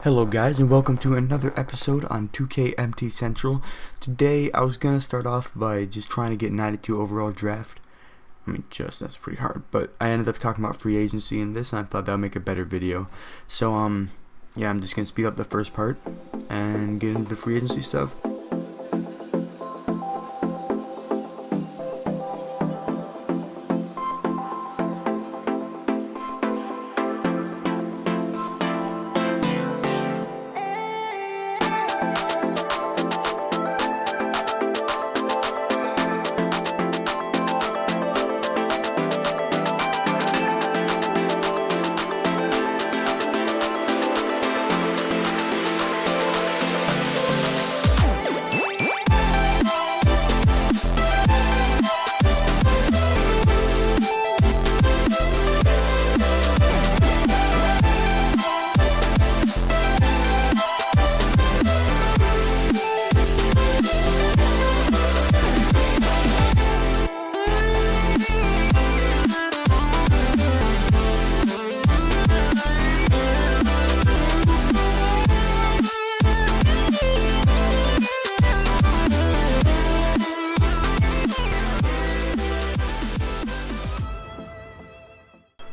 Hello guys, and welcome to another episode on 2KMT Central. Today I was going to start off by just trying to get 92 overall draft. That's pretty hard, but I ended up talking about free agency in this, and I thought that would make a better video. So yeah, I'm just going to speed up the first part and get into the free agency stuff.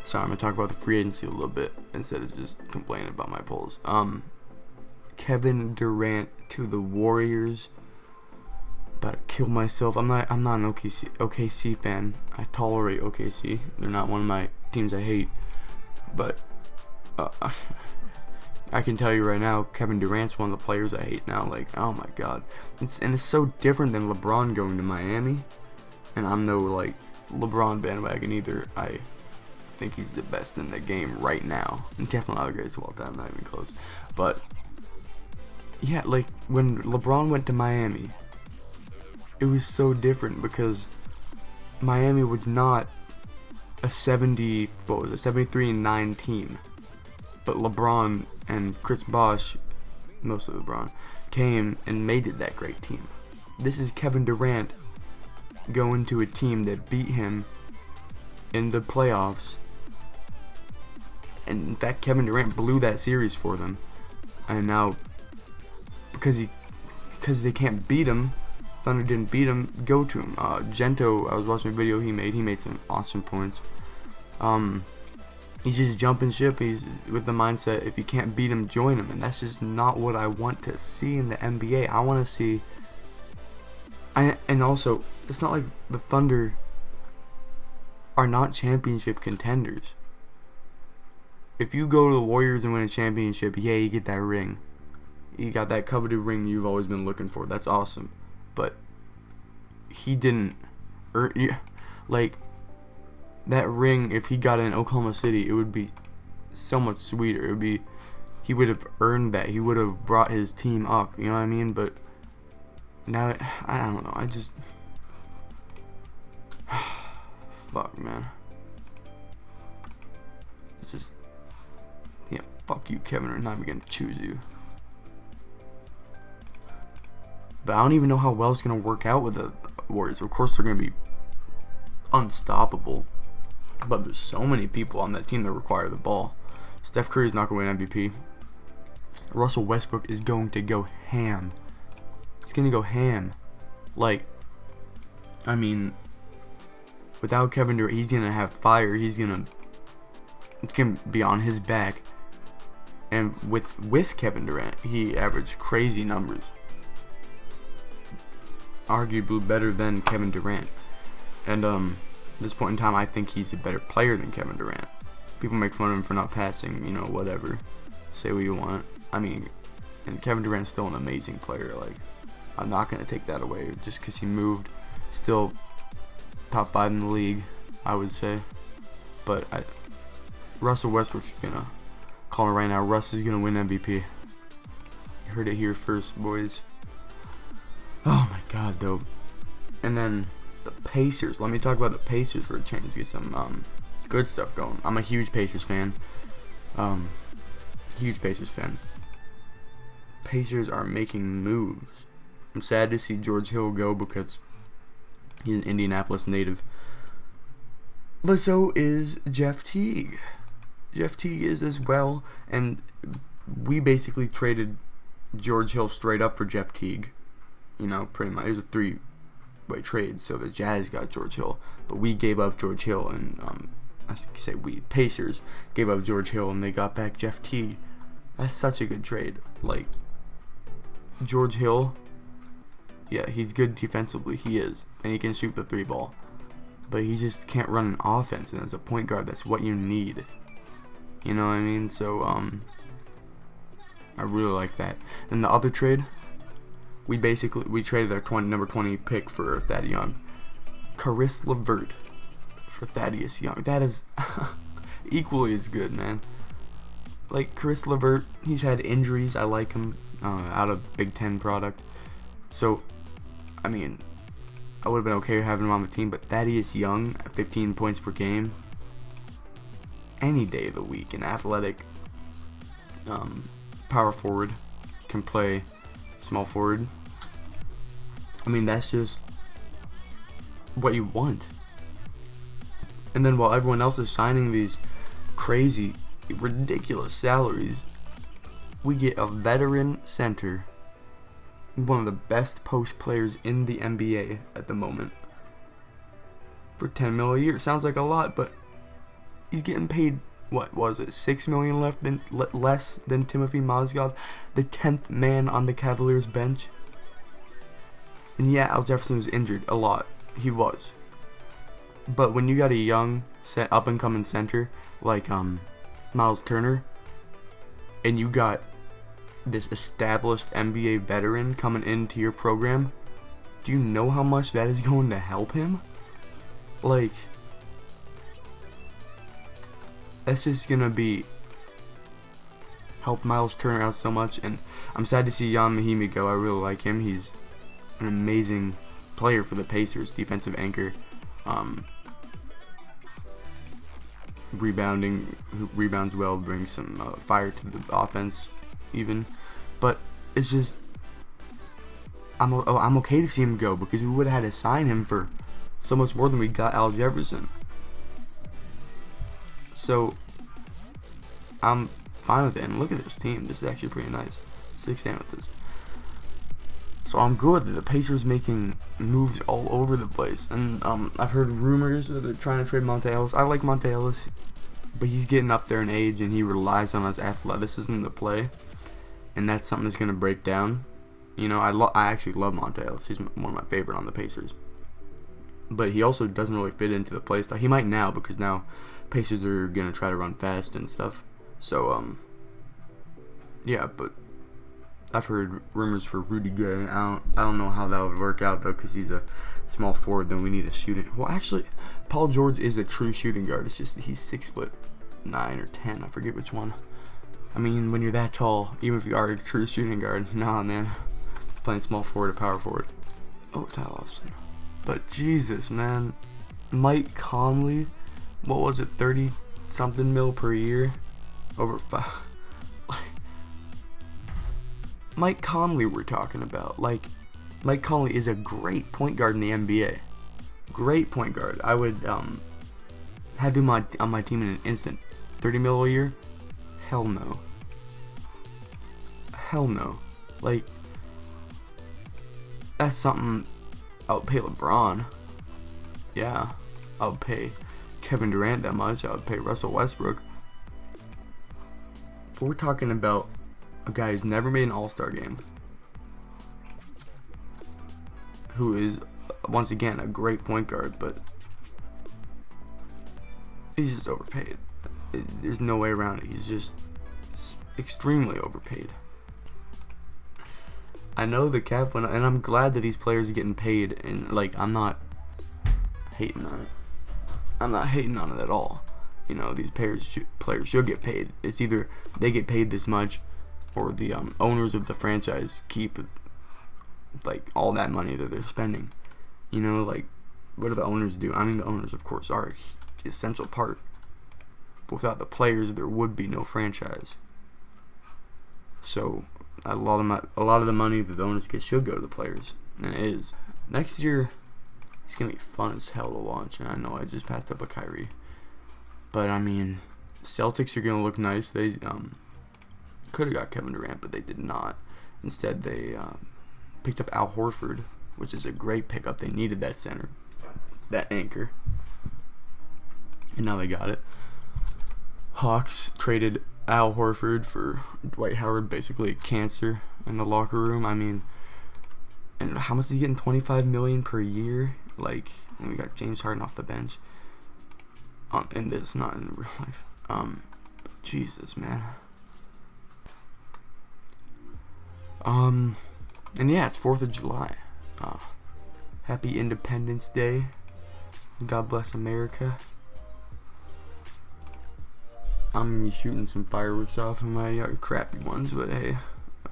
Sorry, I'm going to talk about the free agency a little bit instead of just complaining about my polls. Kevin Durant to the Warriors. About to kill myself. I'm not an OKC fan. I tolerate OKC. They're not one of my teams I hate. But I can tell you right now, Kevin Durant's one of the players I hate now. Like, oh my god. It's so different than LeBron going to Miami. And I'm no like LeBron bandwagon either. I think he's the best in the game right now, and definitely not the greatest of all time, not even close. But yeah, like when LeBron went to Miami, it was so different because Miami was not a 73-9 team, but LeBron and Chris Bosh, mostly LeBron, came and made it that great team. This is Kevin Durant going to a team that beat him in the playoffs. And in fact, Kevin Durant blew that series for them. And now, because they can't beat him, Thunder didn't beat him, go to him. Gento, I was watching a video he made some awesome points. He's just jumping ship. He's with the mindset, if you can't beat him, join him. And that's just not what I want to see in the NBA. I want to see... And also, it's not like the Thunder are not championship contenders. If you go to the Warriors and win a championship, yeah, you get that ring. You got that coveted ring you've always been looking for. That's awesome. But he didn't earn... Like, that ring, if he got it in Oklahoma City, it would be so much sweeter. It would be... He would have earned that. He would have brought his team up. You know what I mean? But now, I don't know. I just... Fuck, man. It's just... Yeah, fuck you, Kevin. I'm not even gonna choose you. But I don't even know how well it's gonna work out with the Warriors. Of course, they're gonna be unstoppable. But there's so many people on that team that require the ball. Steph Curry is not gonna win MVP. Russell Westbrook is going to go ham. He's gonna go ham. Like, I mean, without Kevin Durant, he's gonna have fire. It's gonna be on his back. And with Kevin Durant, he averaged crazy numbers. Arguably better than Kevin Durant. And at this point in time, I think he's a better player than Kevin Durant. People make fun of him for not passing, you know, whatever. Say what you want. I mean, and Kevin Durant's still an amazing player. Like, I'm not going to take that away just because he moved. Still top 5 in the league, I would say. But Russell Westbrook's gonna call it right now. Russ is gonna win MVP. You heard it here first, boys. Oh my god, though. And then the Pacers. Let me talk about the Pacers for a change. Get some good stuff going. I'm a huge Pacers fan. Huge Pacers fan. Pacers are making moves. I'm sad to see George Hill go because he's an Indianapolis native. But so is Jeff Teague. Jeff Teague is as well, and we basically traded George Hill straight up for Jeff Teague. Pretty much. It was a three-way trade, so the Jazz got George Hill, but we gave up George Hill, and Pacers gave up George Hill, and they got back Jeff Teague. That's such a good trade. Like, George Hill, yeah, he's good defensively, he is, and he can shoot the three ball, but he just can't run an offense, and as a point guard, that's what you need. You know what I mean? So, I really like that. And the other trade, we traded our number 20 pick for Thad Young. Caris LeVert for Thaddeus Young. That is equally as good, man. Like, Caris LeVert, he's had injuries. I like him out of Big Ten product. So, I mean, I would have been okay having him on the team, but Thaddeus Young at 15 points per game, any day of the week, an athletic power forward, can play small forward. I mean, that's just what you want. And then while everyone else is signing these crazy, ridiculous salaries, we get a veteran center, one of the best post players in the NBA at the moment, for $10 million a year. Sounds like a lot, but he's getting paid, what was it, $6 million less than Timothy Mozgov, the 10th man on the Cavaliers bench. And yeah, Al Jefferson was injured a lot. He was. But when you got a young, up-and-coming center like Miles Turner, and you got this established NBA veteran coming into your program, do you know how much that is going to help him? Like, that's just going to help Miles Turner out so much. And I'm sad to see Ian Mahinmi go. I really like him. He's an amazing player for the Pacers, defensive anchor, rebounds well, brings some fire to the offense even. But it's just, I'm okay to see him go, because we would have had to sign him for so much more than we got Al Jefferson. So I'm fine with it. And look at this team. This is actually pretty nice. 6 amethysts. So I'm good that the Pacers making moves all over the place. And I've heard rumors that they're trying to trade Monte Ellis. I like Monte Ellis, but he's getting up there in age, and he relies on his athleticism to play. And that's something that's going to break down. I actually love Monte Ellis. He's one of my favorite on the Pacers. But he also doesn't really fit into the play style. He might now, because now Pacers are going to try to run fast and stuff. So, yeah, but I've heard rumors for Rudy Gay. I don't know how that would work out, though, because he's a small forward. Then we need a shooting. Well, actually, Paul George is a true shooting guard. It's just that he's 6'9" or 10. I forget which one. I mean, when you're that tall, even if you are a true shooting guard, nah, man. Playing small forward or power forward. Oh, Ty Lawson. But Jesus, man. Mike Conley, what was it, 30-something mil per year? Over 5. Mike Conley we're talking about. Like, Mike Conley is a great point guard in the NBA. Great point guard. I would have him on my team in an instant. 30 mil a year? Hell no. Hell no. Like, that's something I would pay LeBron. Yeah. I would pay Kevin Durant that much. I would pay Russell Westbrook. But we're talking about a guy who's never made an All-Star game, who is, once again, a great point guard, but he's just overpaid. There's no way around it. He's just extremely overpaid. I know the cap went, and I'm glad that these players are getting paid, and I'm not hating on it. I'm not hating on it at all. These players should get paid. It's either they get paid this much, or the owners of the franchise keep all that money that they're spending. What do the owners do? I mean, the owners, of course, are an essential part. But without the players, there would be no franchise. So a lot of the money that the owners get should go to the players, and it is. Next year, it's gonna be fun as hell to watch. And I know I just passed up a Kyrie, but I mean, Celtics are gonna look nice. could have got Kevin Durant, but they did not. Instead, they picked up Al Horford, which is a great pickup. They needed that center, that anchor, and now they got it. Hawks traded Al Horford for Dwight Howard, basically a cancer in the locker room. I mean, and how much is he getting? $25 million per year. Like, and we got James Harden off the bench. In this, not in real life. Jesus, man. And yeah, it's 4th of July. Happy Independence Day. God bless America. I'm gonna be shooting some fireworks off in my yard, crappy ones, but hey,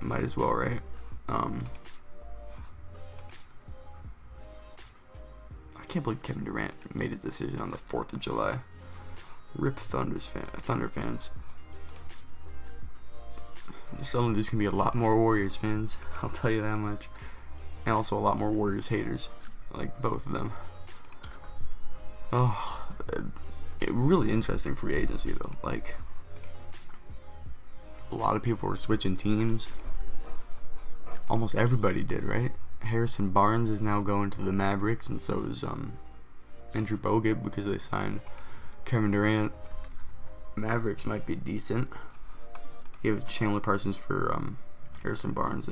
I might as well, right? I can't believe Kevin Durant made his decision on the 4th of July. Rip Thunder fans. Suddenly there's gonna be a lot more Warriors fans, I'll tell you that much. And also a lot more Warriors haters, like both of them. Oh, really interesting free agency though. Like, a lot of people were switching teams. Almost everybody did, right? Harrison Barnes is now going to the Mavericks, and so is Andrew Bogut, because they signed Kevin Durant. Mavericks might be decent. Gave Chandler Parsons for Harrison Barnes.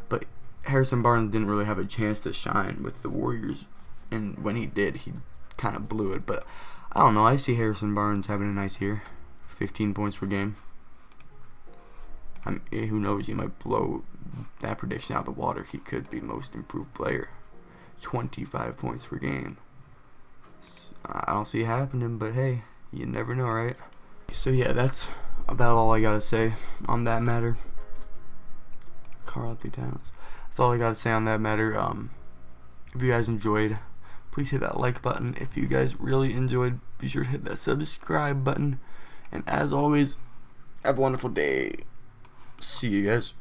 But Harrison Barnes didn't really have a chance to shine with the Warriors, and when he did, he kind of blew it. But I don't know. I see Harrison Barnes having a nice year, 15 points per game. Who knows? You might blow that prediction out of the water. He could be most improved player, 25 points per game. I don't see it happening, but hey, you never know, right? So yeah, that's about all I gotta say on that matter. Karl-Anthony Towns. That's all I gotta say on that matter. If you guys enjoyed, please hit that like button. If you guys really enjoyed, be sure to hit that subscribe button. And as always, have a wonderful day. See you guys.